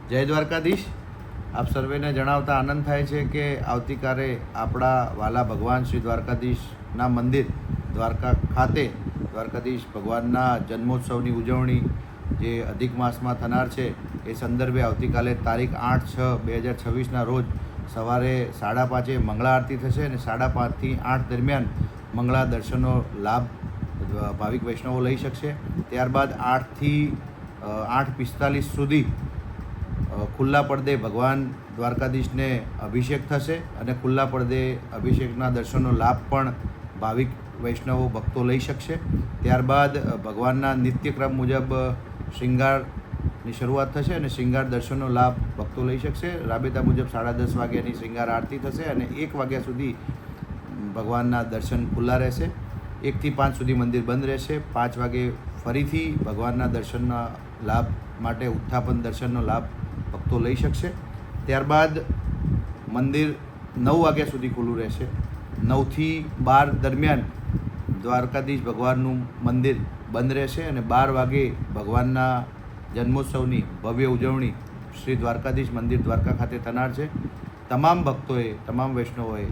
જય દ્વારકાધીશ। આપ સર્વેને જણાવતા આનંદ થાય છે કે આવતીકાલે આપણા વાલા ભગવાન શ્રી દ્વારકાધીશના મંદિર દ્વારકા ખાતે દ્વારકાધીશ ભગવાનના જન્મોત્સવની ઉજવણી જે અધિક માસમાં થનાર છે એ સંદર્ભે આવતીકાલે તારીખ 8/6/2026ના રોજ સવારે 5:30 મંગળા આરતી થશે અને 5:30 થી 8 દરમિયાન મંગળા દર્શનનો લાભ ભાવિક વૈષ્ણવો લઈ શકશે। ત્યારબાદ 8 થી 8:45 સુધી ખુલ્લા પડદે ભગવાન દ્વારકાધીશને અભિષેક થશે અને ખુલ્લા પડદે અભિષેકના દર્શનનો લાભ પણ ભાવિક વૈષ્ણવો ભક્તો લઈ શકશે। ત્યારબાદ ભગવાનના નિત્યક્રમ મુજબ શૃંગારની શરૂઆત થશે અને શૃંગાર દર્શનનો લાભ ભક્તો લઈ શકશે। રાબેતા મુજબ 10:30 વાગ્યાની શૃંગાર આરતી થશે અને 1 વાગ્યા સુધી ભગવાનના દર્શન ખુલ્લા રહેશે। 1 થી 5 સુધી મંદિર બંધ રહેશે। 5 વાગે ફરીથી ભગવાનના દર્શનના લાભ માટે ઉત્થાપન દર્શનનો લાભ ભક્તો લઈ શકશે। ત્યારબાદ મંદિર 9 વાગ્યા સુધી ખુલ્લું રહેશે। 9 થી 12 દરમિયાન દ્વારકાધીશ ભગવાનનું મંદિર બંધ રહેશે અને 12 વાગે ભગવાનના જન્મોત્સવની ભવ્ય ઉજવણી શ્રી દ્વારકાધીશ મંદિર દ્વારકા ખાતે થનાર છે। તમામ ભક્તોએ, તમામ વૈષ્ણવોએ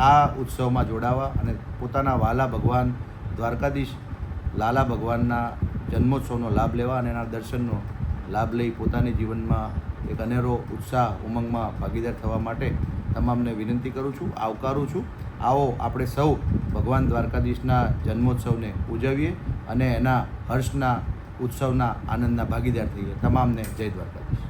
આ ઉત્સવમાં જોડાવા અને પોતાના વાલા ભગવાન દ્વારકાધીશ લાલા ભગવાનના જન્મોત્સવનો લાભ લેવા અને એના દર્શનનો લાભ લઈ પોતાની જીવનમાં એક અનેરો ઉત્સાહ ઉમંગમાં ભાગીદાર થવા માટે તમામને વિનંતી કરું છું, આવકારું છું। આવો આપણે સૌ ભગવાન દ્વારકાધીશના જન્મોત્સવને ઉજવીએ અને એના હર્ષના ઉત્સવના આનંદના ભાગીદાર થઈએ। તમામને જય દ્વારકાધીશ।